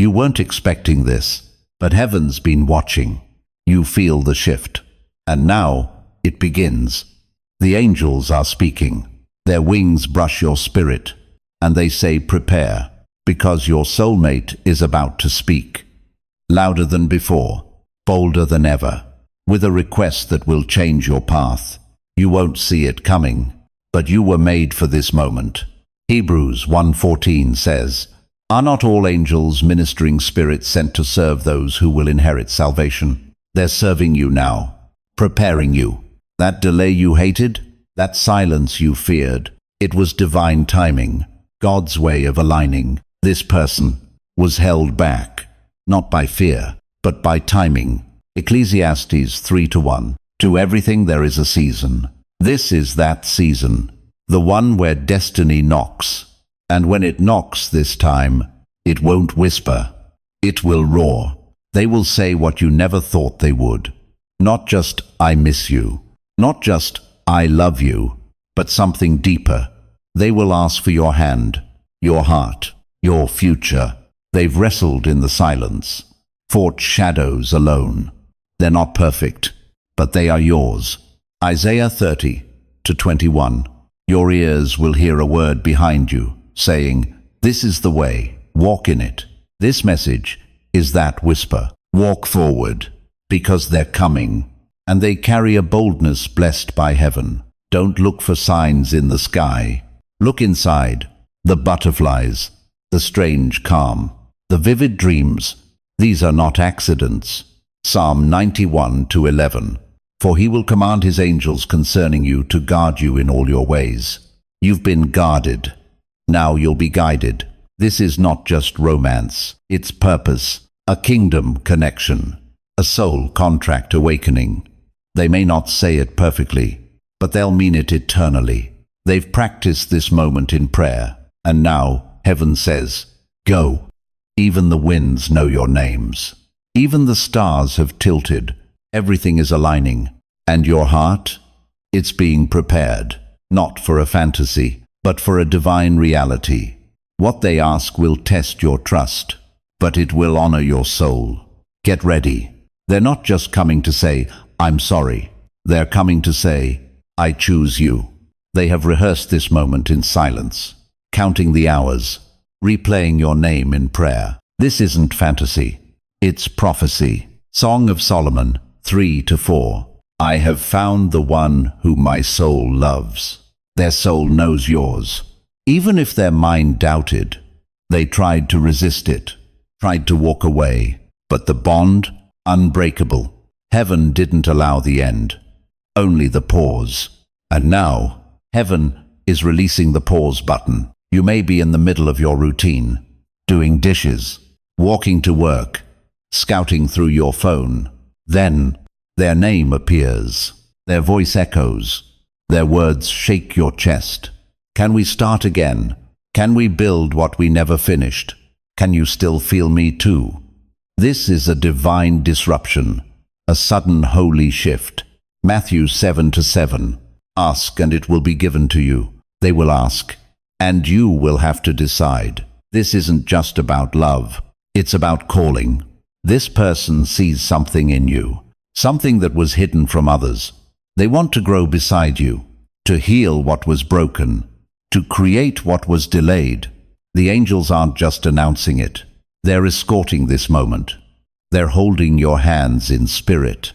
You weren't expecting this, but heaven's been watching. You feel the shift. And now it begins. The angels are speaking. Their wings brush your spirit, and they say, prepare, because your soulmate is about to speak. Louder than before, bolder than ever, with a request that will change your path. You won't see it coming, but you were made for this moment. Hebrews 1:14 says, "Are not all angels ministering spirits sent to serve those who will inherit salvation?" They're serving you now, preparing you. That delay you hated, that silence you feared, it was divine timing, God's way of aligning. This person was held back, not by fear, but by timing. Ecclesiastes 3:1. To everything there is a season. This is that season, the one where destiny knocks. And when it knocks this time, it won't whisper. It will roar. They will say what you never thought they would. Not just, I miss you. Not just, I love you. But something deeper. They will ask for your hand, your heart, your future. They've wrestled in the silence, fought shadows alone. They're not perfect, but they are yours. Isaiah 30:21. Your ears will hear a word behind you, saying, this is the way, walk in it. This message is that whisper. Walk forward, because they're coming, and they carry a boldness blessed by heaven. Don't look for signs in the sky. Look inside, the butterflies, the strange calm, the vivid dreams. These are not accidents. Psalm 91:11. For he will command his angels concerning you to guard you in all your ways. You've been guarded. Now you'll be guided. This is not just romance. It's purpose, a kingdom connection, a soul contract awakening. They may not say it perfectly, but they'll mean it eternally. They've practiced this moment in prayer, and now heaven says, go. Even the winds know your names. Even the stars have tilted. Everything is aligning. And your heart? It's being prepared, not for a fantasy, but for a divine reality. What they ask will test your trust, but it will honor your soul. Get ready. They're not just coming to say, I'm sorry. They're coming to say, I choose you. They have rehearsed this moment in silence, counting the hours, replaying your name in prayer. This isn't fantasy. It's prophecy. Song of Solomon 3-4. I have found the one whom my soul loves. Their soul knows yours. Even if their mind doubted, they tried to resist it, tried to walk away, but the bond, unbreakable. Heaven didn't allow the end, only the pause. And now, heaven is releasing the pause button. You may be in the middle of your routine, doing dishes, walking to work, scouting through your phone. Then, their name appears, their voice echoes, their words shake your chest. Can we start again? Can we build what we never finished? Can you still feel me too? This is a divine disruption, a sudden holy shift. Matthew 7:7. Ask and it will be given to you. They will ask, and you will have to decide. This isn't just about love. It's about calling. This person sees something in you, something that was hidden from others. They want to grow beside you, to heal what was broken, to create what was delayed. The angels aren't just announcing it. They're escorting this moment. They're holding your hands in spirit,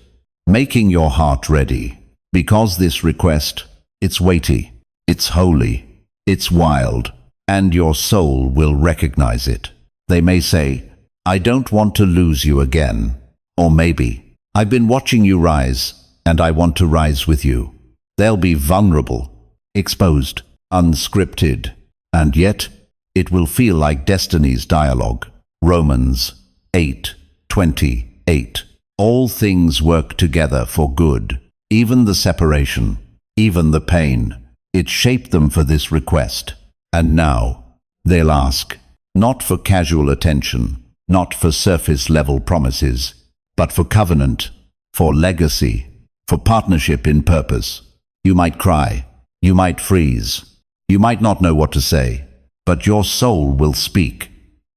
making your heart ready. Because this request, it's weighty, it's holy, it's wild, and your soul will recognize it. They may say, I don't want to lose you again. Or maybe, I've been watching you rise, and I want to rise with you. They'll be vulnerable, exposed, unscripted, and yet it will feel like destiny's dialogue. Romans 8:28. All things work together for good, even the separation, even the pain. It shaped them for this request. And now, they'll ask, not for casual attention, not for surface-level promises, but for covenant, for legacy, for partnership in purpose. You might cry, you might freeze, you might not know what to say, but your soul will speak.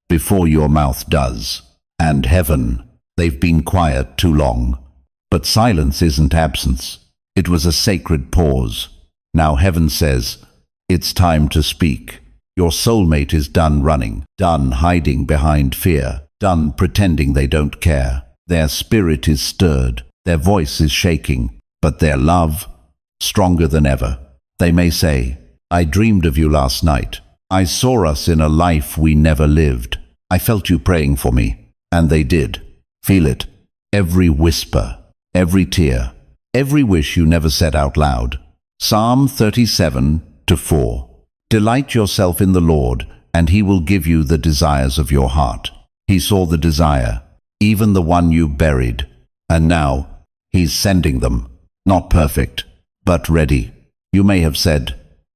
before your mouth does. And heaven, they've been quiet too long. But silence isn't absence. It was a sacred pause. Now heaven says, it's time to speak. Your soulmate is done running, done hiding behind fear, done pretending they don't care. Their spirit is stirred, their voice is shaking, but their love, stronger than ever. They may say, I dreamed of you last night. I saw us in a life we never lived. I felt you praying for me. And they did. Feel it. Every whisper, every tear, every wish you never said out loud. Psalm 37:4. Delight yourself in the Lord, and he will give you the desires of your heart. He saw the desire, even the one you buried, and now he's sending them. Not perfect, but ready. You may have said,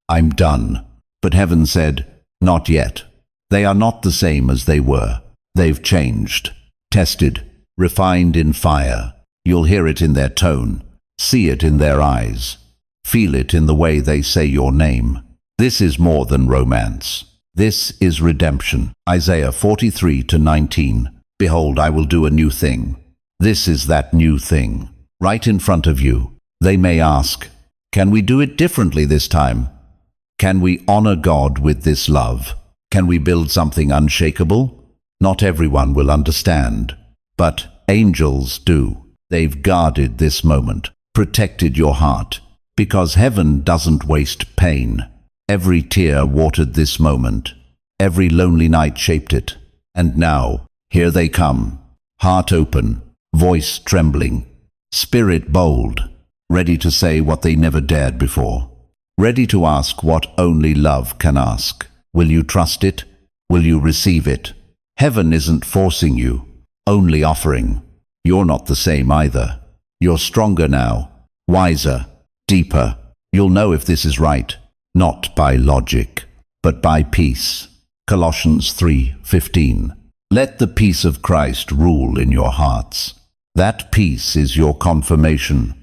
I'm done. But heaven said, not yet. They are not the same as they were. They've changed, tested, refined in fire. You'll hear it in their tone, see it in their eyes, feel it in the way they say your name. This is more than romance. This is redemption. Isaiah 43:19. Behold, I will do a new thing. This is that new thing, right in front of you. They may ask, can we do it differently this time? Can we honor God with this love? Can we build something unshakable? Not everyone will understand, but angels do. They've guarded this moment, protected your heart, because heaven doesn't waste pain. Every tear watered this moment. Every lonely night shaped it. And now, here they come, heart open, voice trembling, spirit bold, ready to say what they never dared before, ready to ask what only love can ask. Will you trust it? Will you receive it? Heaven isn't forcing you, only offering. You're not the same either. You're stronger now, wiser, deeper. You'll know if this is right, not by logic, but by peace. Colossians 3:15. Let the peace of Christ rule in your hearts. That peace is your confirmation.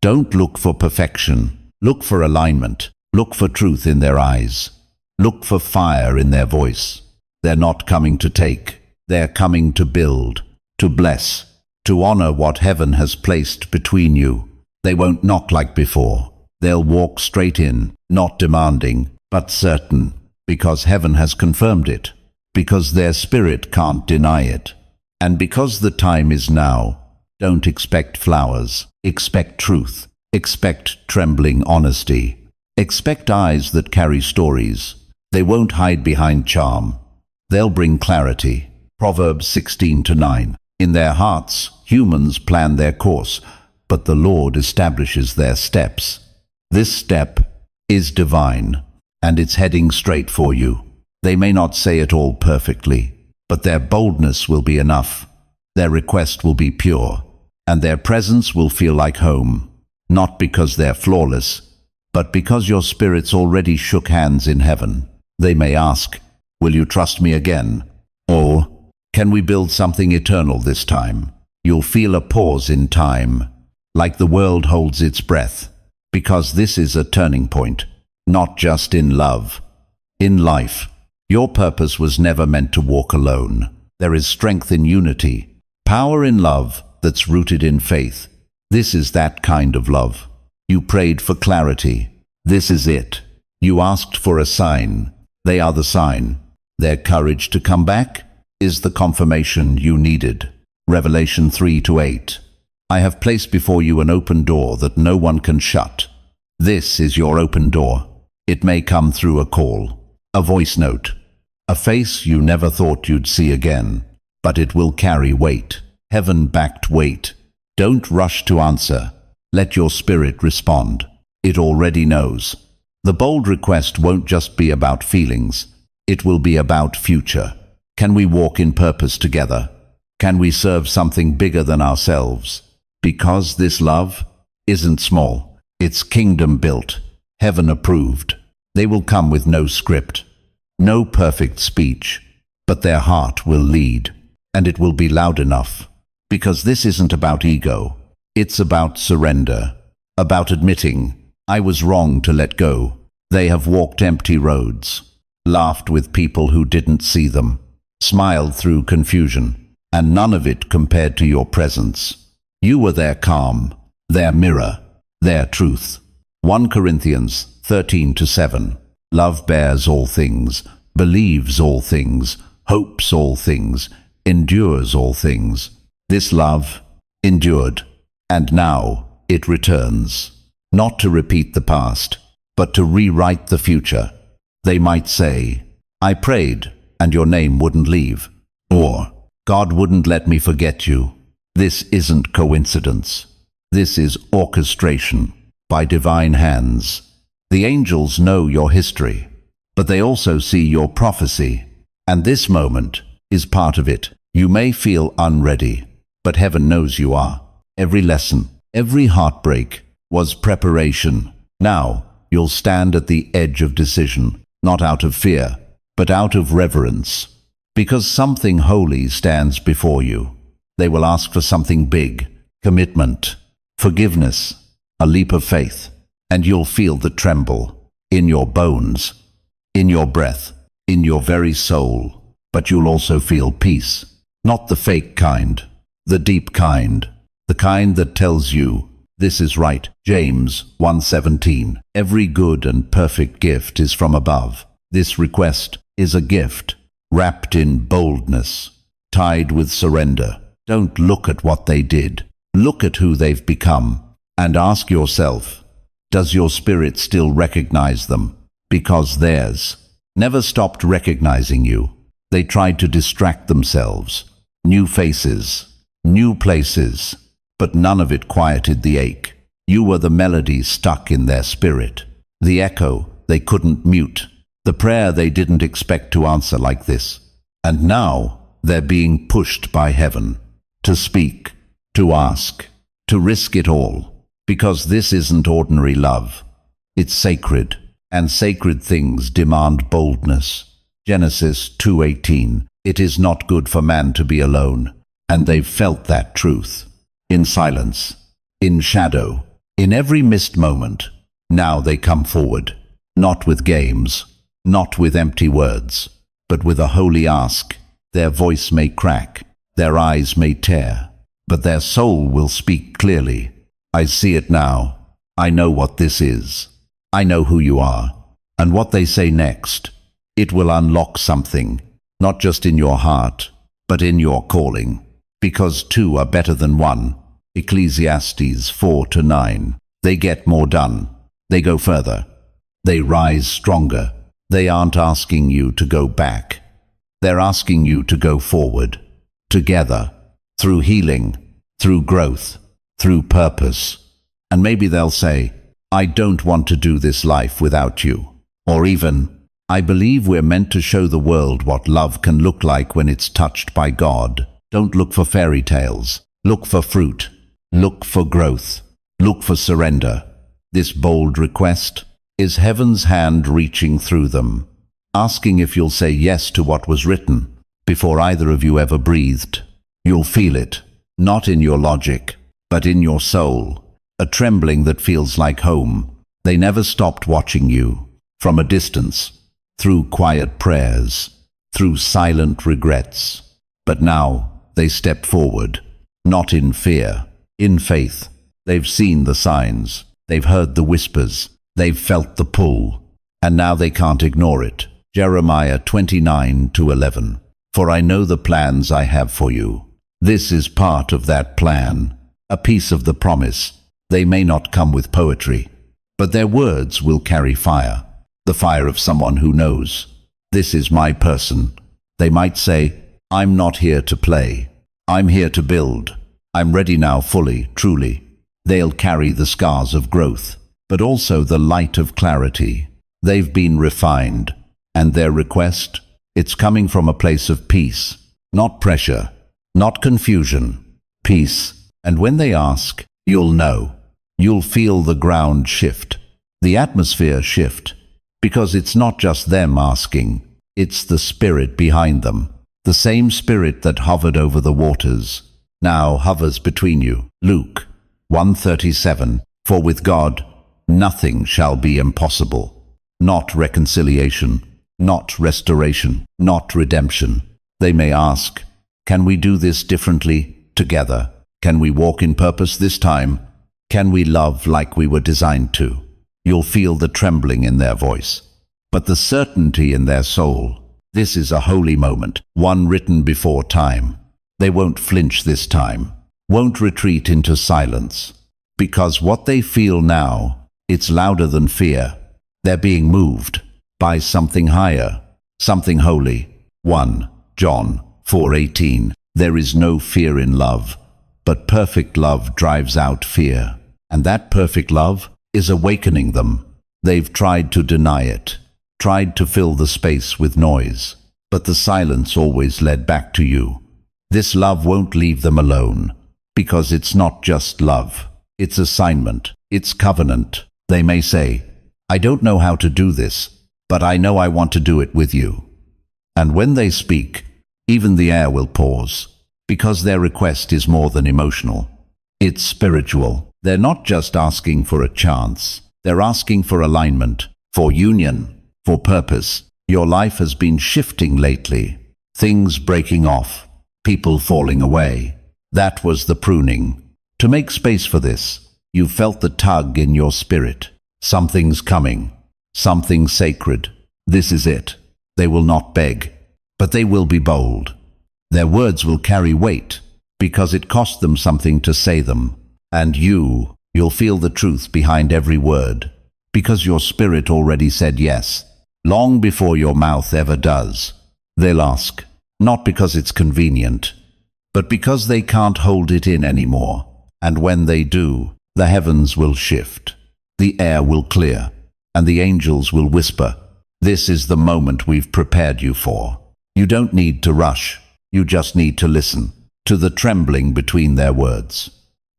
Don't look for perfection. Look for alignment. Look for truth in their eyes. Look for fire in their voice. They're not coming to take. They're coming to build, to bless, to honor what heaven has placed between you. They won't knock like before. They'll walk straight in, not demanding, but certain, because heaven has confirmed it, because their spirit can't deny it. And because the time is now, don't expect flowers. Expect truth. Expect trembling honesty. Expect eyes that carry stories. They won't hide behind charm. They'll bring clarity. Proverbs 16:9. In their hearts, humans plan their course, but the Lord establishes their steps. This step is divine, and it's heading straight for you. They may not say it all perfectly, but their boldness will be enough. Their request will be pure, and their presence will feel like home, not because they're flawless, but because your spirits already shook hands in heaven. They may ask, will you trust me again? Or, can we build something eternal this time? You'll feel a pause in time, like the world holds its breath, because this is a turning point, not just in love, in life. Your purpose was never meant to walk alone. There is strength in unity, power in love that's rooted in faith. This is that kind of love. You prayed for clarity. This is it. You asked for a sign. They are the sign. Their courage to come back is the confirmation you needed. Revelation 3:8. I have placed before you an open door that no one can shut. This is your open door. It may come through a call, a voice note, a face you never thought you'd see again, but it will carry weight, heaven-backed weight. Don't rush to answer. Let your spirit respond. It already knows. The bold request won't just be about feelings. It will be about future. Can we walk in purpose together? Can we serve something bigger than ourselves? Because this love isn't small. It's kingdom built, heaven approved. They will come with no script, no perfect speech, but their heart will lead, and it will be loud enough. Because this isn't about ego. It's about surrender, about admitting, I was wrong to let go. They have walked empty roads, laughed with people who didn't see them, smiled through confusion, and none of it compared to your presence. You were their calm, their mirror, their truth. 1 Corinthians 13-7. Love bears all things, believes all things, hopes all things, endures all things. This love endured, and now it returns, not to repeat the past, but to rewrite the future. They might say, I prayed, and your name wouldn't leave. Or, God wouldn't let me forget you. This isn't coincidence. This is orchestration by divine hands. The angels know your history, but they also see your prophecy, and this moment is part of it. You may feel unready, but heaven knows you are. Every lesson, every heartbreak was preparation. Now you'll stand at the edge of decision, not out of fear, but out of reverence, because something holy stands before you. They will ask for something big, commitment, forgiveness, a leap of faith, and you'll feel the tremble in your bones, in your breath, in your very soul. But you'll also feel peace, not the fake kind, the deep kind, the kind that tells you this is right. James 1:17. Every good and perfect gift is from above. This request is a gift, wrapped in boldness, tied with surrender. Don't look at what they did. Look at who they've become, and ask yourself, does your spirit still recognize them? Because theirs never stopped recognizing you. They tried to distract themselves. New faces, new places, but none of it quieted the ache. You were the melody stuck in their spirit, the echo they couldn't mute, the prayer they didn't expect to answer like this. And now they're being pushed by heaven to speak, to ask, to risk it all. Because this isn't ordinary love. It's sacred, and sacred things demand boldness. Genesis 2:18. It is not good for man to be alone, and they've felt that truth. In silence, in shadow, in every missed moment. Now they come forward, not with games, not with empty words, but with a holy ask. Their voice may crack, their eyes may tear, but their soul will speak clearly. I see it now. I know what this is. I know who you are. And what they say next, it will unlock something, not just in your heart, but in your calling. Because two are better than one. Ecclesiastes 4-9. They get more done. They go further. They rise stronger. They aren't asking you to go back. They're asking you to go forward. Together. Through healing. Through growth. Through purpose. And maybe they'll say, I don't want to do this life without you. Or even, I believe we're meant to show the world what love can look like when it's touched by God. Don't look for fairy tales. Look for fruit. Look for growth. Look for surrender. This bold request is heaven's hand reaching through them, asking if you'll say yes to what was written before either of you ever breathed. You'll feel it, not in your logic, but in your soul, a trembling that feels like home. They never stopped watching you, from a distance, through quiet prayers, through silent regrets. But now they step forward, not in fear, in faith. They've seen the signs, they've heard the whispers, they've felt the pull, and now they can't ignore it. Jeremiah 29:11. For I know the plans I have for you. This is part of that plan, a piece of the promise. They may not come with poetry, but their words will carry fire, the fire of someone who knows. This is my person. They might say, I'm not here to play. I'm here to build. I'm ready now fully, truly. They'll carry the scars of growth, but also the light of clarity. They've been refined, and their request, it's coming from a place of peace, not pressure, not confusion, peace. And when they ask, you'll know. You'll feel the ground shift, the atmosphere shift, because it's not just them asking, it's the spirit behind them. The same spirit that hovered over the waters now hovers between you. Luke 1:37. For with God nothing shall be impossible. Not reconciliation, not restoration, not redemption, They may ask, can we do this differently, together? Can we walk in purpose this time? Can we love like we were designed to? You'll feel the trembling in their voice, but the certainty in their soul. This is a holy moment, one written before time. They won't flinch this time, won't retreat into silence, because what they feel now, it's louder than fear. They're being moved by something higher, something holy. 1 John 4:18. There is no fear in love, but perfect love drives out fear. And that perfect love is awakening them. They've tried to deny it, tried to fill the space with noise, but the silence always led back to you. This love won't leave them alone, because it's not just love. It's assignment, it's covenant. They may say, I don't know how to do this, but I know I want to do it with you. And when they speak, even the air will pause, because their request is more than emotional. It's spiritual. They're not just asking for a chance. They're asking for alignment, for union, for purpose. Your life has been shifting lately. Things breaking off, people falling away. That was the pruning. To make space for this, you felt the tug in your spirit. Something's coming, something sacred. This is it. They will not beg, but they will be bold. Their words will carry weight, because it cost them something to say them. And you'll feel the truth behind every word, because your spirit already said yes, long before your mouth ever does. They'll ask, not because it's convenient, but because they can't hold it in anymore. And when they do, the heavens will shift, the air will clear, and the angels will whisper, this is the moment we've prepared you for. You don't need to rush, you just need to listen to the trembling between their words,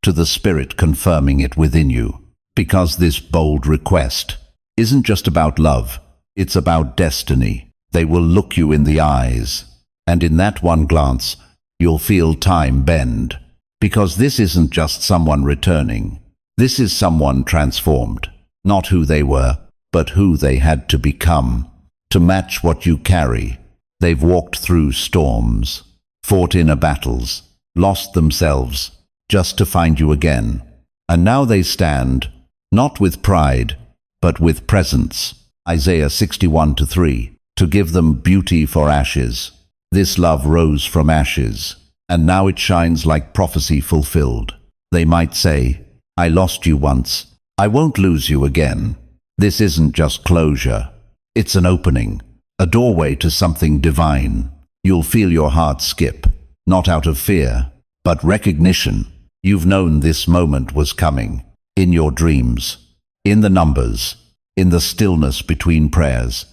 to the Spirit confirming it within you, because this bold request isn't just about love, it's about destiny. They will look you in the eyes, and in that one glance, you'll feel time bend, because this isn't just someone returning. This is someone transformed, not who they were, but who they had to become, to match what you carry. They've walked through storms, fought inner battles, lost themselves, just to find you again. And now they stand, not with pride, but with presence. Isaiah 61:3, to give them beauty for ashes. This love rose from ashes, and now it shines like prophecy fulfilled. They might say, I lost you once, I won't lose you again. This isn't just closure, it's an opening, a doorway to something divine. You'll feel your heart skip, not out of fear, but recognition. You've known this moment was coming, in your dreams, in the numbers, in the stillness between prayers.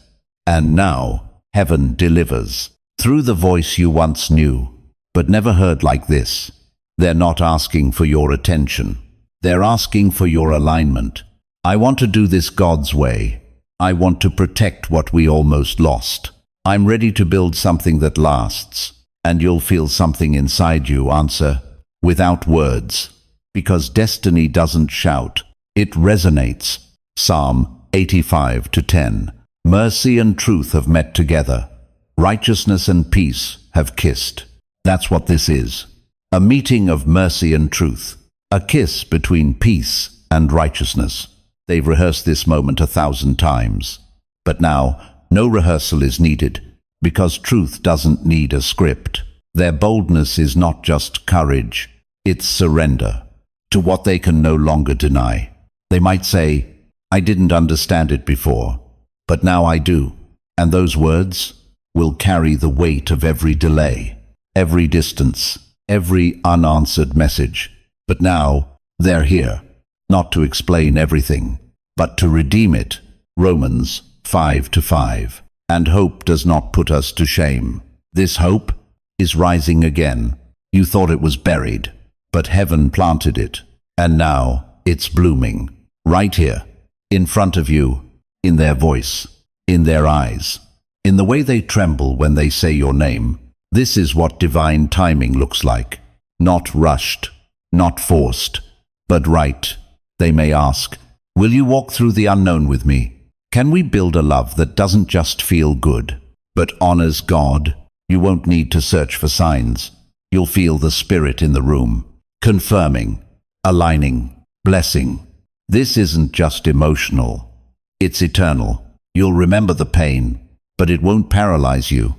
And now, heaven delivers, through the voice you once knew, but never heard like this. They're not asking for your attention, they're asking for your alignment. I want to do this God's way. I want to protect what we almost lost. I'm ready to build something that lasts. And you'll feel something inside you answer, without words, because destiny doesn't shout, it resonates. Psalm 85:10. Mercy and truth have met together. Righteousness and peace have kissed. That's what this is. A meeting of mercy and truth. A kiss between peace and righteousness. They've rehearsed this moment 1,000 times. But now, no rehearsal is needed, because truth doesn't need a script. Their boldness is not just courage, it's surrender to what they can no longer deny. They might say, I didn't understand it before, but now I do. And those words will carry the weight of every delay, every distance, every unanswered message. But now they're here, not to explain everything, but to redeem it. Romans 5:5. And hope does not put us to shame. This hope is rising again. You thought it was buried, but heaven planted it, and now it's blooming, right here, in front of you, in their voice, in their eyes, in the way they tremble when they say your name. This is what divine timing looks like. Not rushed, not forced, but right. They may ask, will you walk through the unknown with me? Can we build a love that doesn't just feel good, but honors God? You won't need to search for signs. You'll feel the spirit in the room, confirming, aligning, blessing. This isn't just emotional. It's eternal. You'll remember the pain, but it won't paralyze you,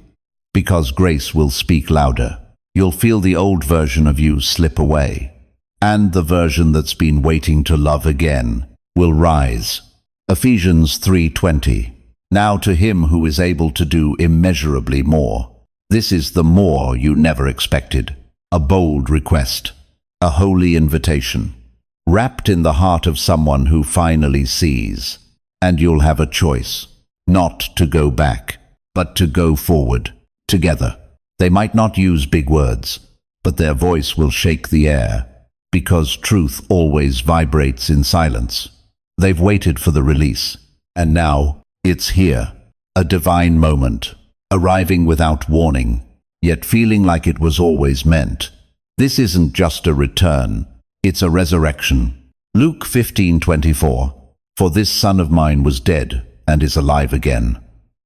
because grace will speak louder. You'll feel the old version of you slip away, and the version that's been waiting to love again will rise. Ephesians 3:20. Now to him who is able to do immeasurably more. This is the more you never expected. A bold request, a holy invitation, wrapped in the heart of someone who finally sees. And you'll have a choice, not to go back, but to go forward, together. They might not use big words, but their voice will shake the air, because truth always vibrates in silence. They've waited for the release, and now it's here, a divine moment, arriving without warning, yet feeling like it was always meant. This isn't just a return, it's a resurrection. Luke 15:24. For this son of mine was dead and is alive again.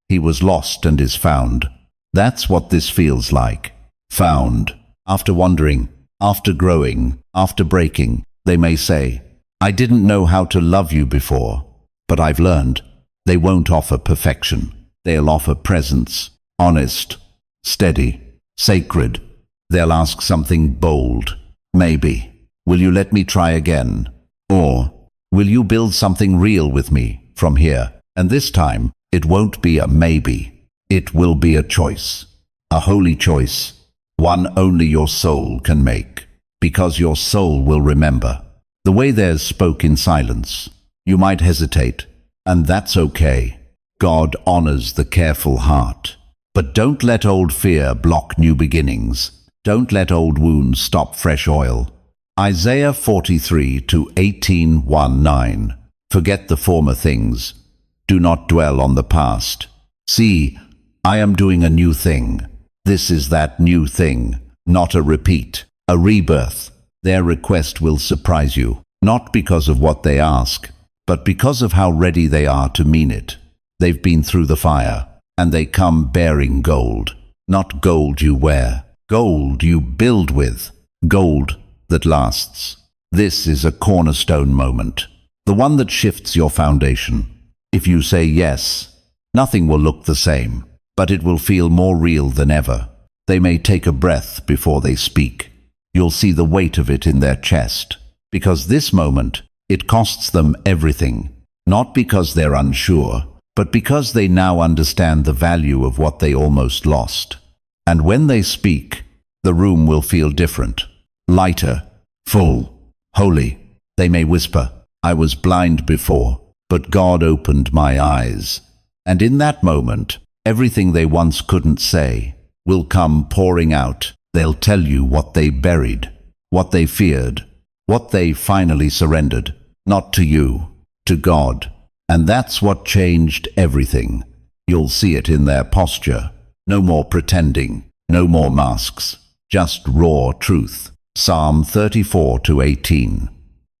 He was lost and is found. That's what this feels like. Found. After wandering, after growing, after breaking, they may say, I didn't know how to love you before, but I've learned. They won't offer perfection. They'll offer presence, honest, steady, sacred. They'll ask something bold. Maybe, will you let me try again? Or, will you build something real with me from here? And this time, it won't be a maybe. It will be a choice. A holy choice. One only your soul can make. Because your soul will remember. The way theirs spoke in silence. You might hesitate, and that's okay. God honors the careful heart. But don't let old fear block new beginnings. Don't let old wounds stop fresh oil. Isaiah 43:18-9. Forget the former things. Do not dwell on the past. See, I am doing a new thing. This is that new thing, not a repeat, a rebirth. Their request will surprise you, not because of what they ask, but because of how ready they are to mean it. They've been through the fire, and they come bearing gold. Not gold you wear, gold you build with, gold that lasts. This is a cornerstone moment, the one that shifts your foundation. If you say yes, nothing will look the same, but it will feel more real than ever. They may take a breath before they speak. You'll see the weight of it in their chest, because this moment, it costs them everything, not because they're unsure, but because they now understand the value of what they almost lost. And when they speak, the room will feel different, lighter, full, holy. They may whisper, I was blind before, but God opened my eyes. And in that moment, everything they once couldn't say will come pouring out. They'll tell you what they buried, what they feared, what they finally surrendered, not to you, to God. And that's what changed everything. You'll see it in their posture. No more pretending, no more masks, just raw truth. Psalm 34:18.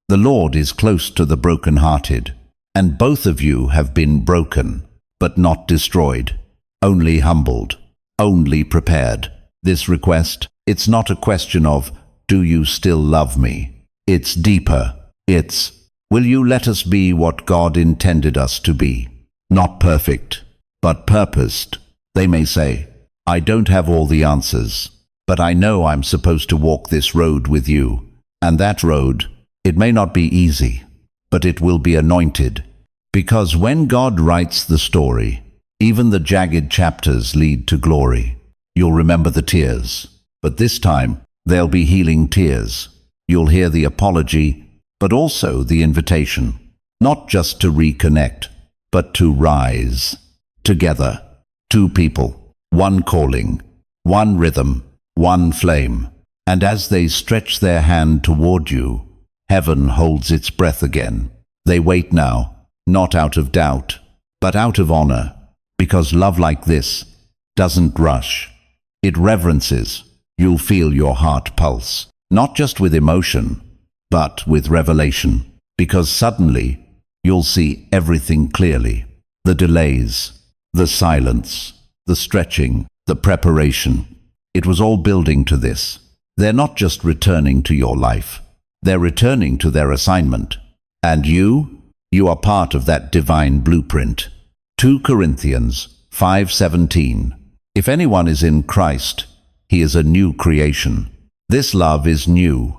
The Lord is close to the brokenhearted, and both of you have been broken, but not destroyed, only humbled, only prepared. This request, it's not a question of, do you still love me? It's deeper. It's, will you let us be what God intended us to be? Not perfect, but purposed. They may say, I don't have all the answers, but I know I'm supposed to walk this road with you. And that road, it may not be easy, but it will be anointed. Because when God writes the story, even the jagged chapters lead to glory. You'll remember the tears, but this time there'll be healing tears. You'll hear the apology, but also the invitation, not just to reconnect, but to rise. Together, two people, one calling, one rhythm, one flame. And as they stretch their hand toward you, heaven holds its breath again. They wait now, not out of doubt, but out of honor, because love like this doesn't rush. It reverences. You'll feel your heart pulse, not just with emotion, but with revelation, because suddenly you'll see everything clearly. The delays, the silence, the stretching, the preparation. It was all building to this. They're not just returning to your life. They're returning to their assignment. And you are part of that divine blueprint. 2 Corinthians 5:17. If anyone is in Christ, he is a new creation. This love is new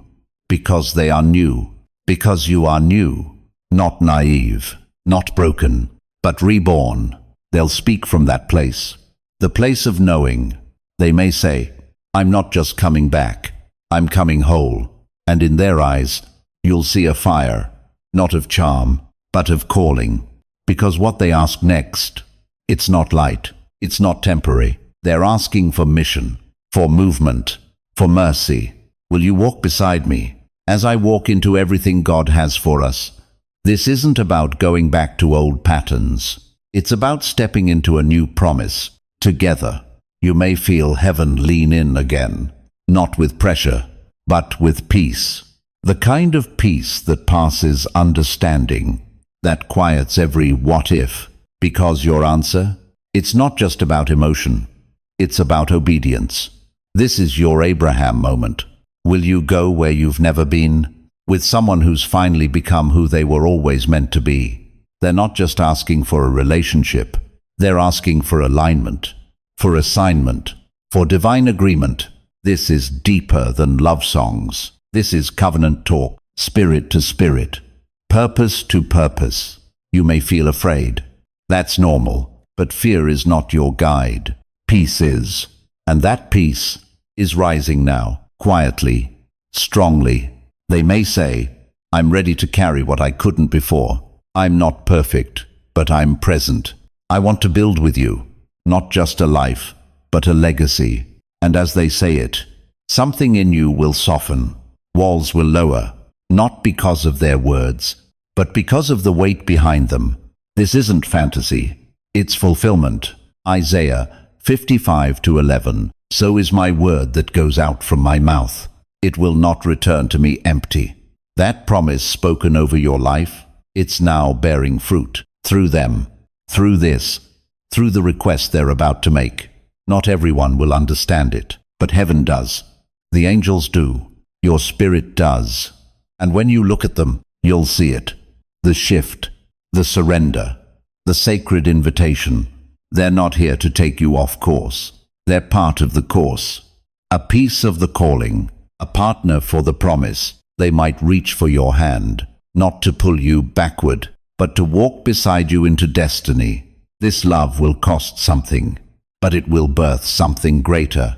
because they are new, because you are new, not naive, not broken, but reborn. They'll speak from that place, the place of knowing. They may say, I'm not just coming back, I'm coming whole. And in their eyes, you'll see a fire, not of charm, but of calling. Because what they ask next, it's not light, it's not temporary. They're asking for mission, for movement, for mercy. Will you walk beside me as I walk into everything God has for us? This isn't about going back to old patterns. It's about stepping into a new promise. Together, you may feel heaven lean in again, not with pressure, but with peace. The kind of peace that passes understanding, that quiets every what if. Because your answer, it's not just about emotion, it's about obedience. This is your Abraham moment. Will you go where you've never been, with someone who's finally become who they were always meant to be? They're not just asking for a relationship, they're asking for alignment, for assignment, for divine agreement. This is deeper than love songs. This is covenant talk, spirit to spirit, purpose to purpose. You may feel afraid. That's normal, but fear is not your guide. Peace is. And that peace is rising now, quietly, strongly. They may say, I'm ready to carry what I couldn't before. I'm not perfect, but I'm present. I want to build with you, not just a life, but a legacy. And as they say it, something in you will soften. Walls will lower, not because of their words, but because of the weight behind them. This isn't fantasy, it's fulfillment. Isaiah 55:11. So is my word that goes out from my mouth. It will not return to me empty. That promise spoken over your life, it's now bearing fruit. Through them, through this, through the request they're about to make. Not everyone will understand it, but heaven does. The angels do. Your spirit does. And when you look at them, you'll see it. The shift, the surrender, the sacred invitation. They're not here to take you off course. They're part of the course. A piece of the calling, a partner for the promise. They might reach for your hand, not to pull you backward, but to walk beside you into destiny. This love will cost something, but it will birth something greater.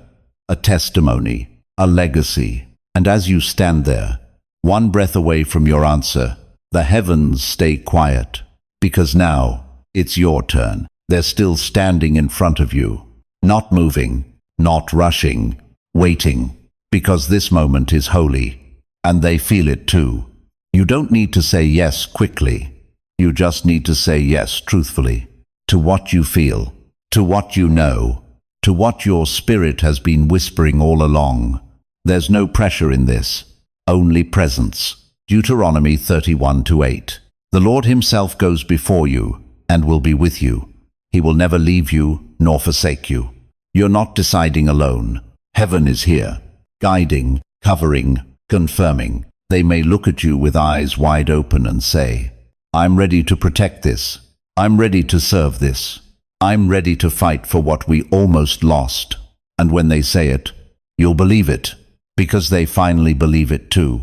A testimony, a legacy. And as you stand there, one breath away from your answer, the heavens stay quiet, because now it's your turn. They're still standing in front of you, not moving, not rushing, waiting, because this moment is holy, and they feel it too. You don't need to say yes quickly. You just need to say yes truthfully, to what you feel, to what you know, to what your spirit has been whispering all along. There's no pressure in this, only presence. Deuteronomy 31:8. The Lord himself goes before you and will be with you. He will never leave you nor forsake you. You're not deciding alone. Heaven is here, guiding, covering, confirming. They may look at you with eyes wide open and say, I'm ready to protect this. I'm ready to serve this. I'm ready to fight for what we almost lost. And when they say it, you'll believe it, because they finally believe it too.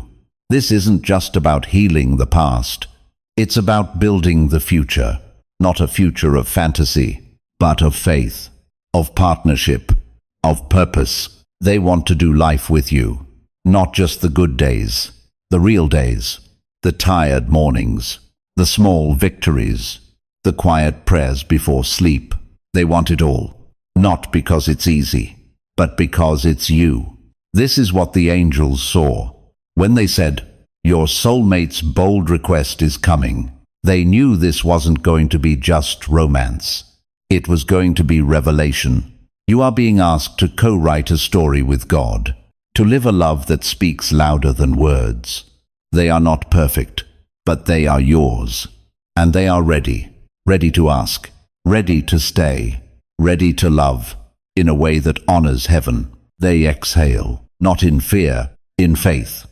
This isn't just about healing the past. It's about building the future, not a future of fantasy, but of faith, of partnership, of purpose. They want to do life with you, not just the good days, the real days, the tired mornings, the small victories, the quiet prayers before sleep. They want it all, not because it's easy, but because it's you. This is what the angels saw. When they said, your soulmate's bold request is coming, they knew this wasn't going to be just romance. It was going to be revelation. You are being asked to co-write a story with God, to live a love that speaks louder than words. They are not perfect, but they are yours. And they are ready to ask, ready to stay, ready to love, in a way that honors heaven. They exhale, not in fear, in faith,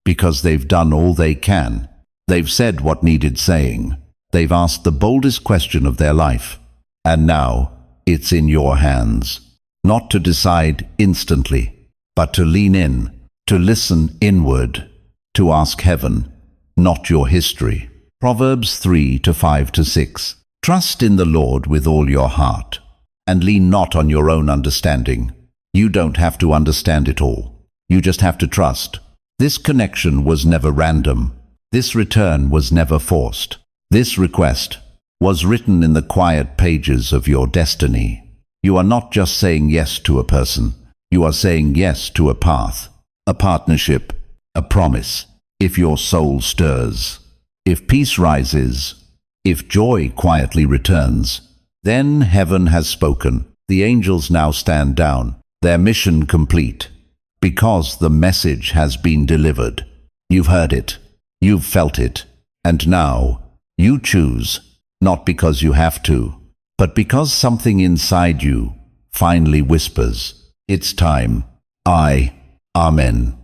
because they've done all they can. They've said what needed saying. They've asked the boldest question of their life. And now, it's in your hands. Not to decide instantly, but to lean in, to listen inward, to ask heaven, not your history. Proverbs 3:5-6. Trust in the Lord with all your heart, and lean not on your own understanding. You don't have to understand it all. You just have to trust. This connection was never random. This return was never forced. This request was written in the quiet pages of your destiny. You are not just saying yes to a person. You are saying yes to a path, a partnership, a promise. If your soul stirs, if peace rises, if joy quietly returns, then heaven has spoken. The angels now stand down, their mission complete, because the message has been delivered. You've heard it, you've felt it, and now you choose, not because you have to, but because something inside you finally whispers, it's time. Amen.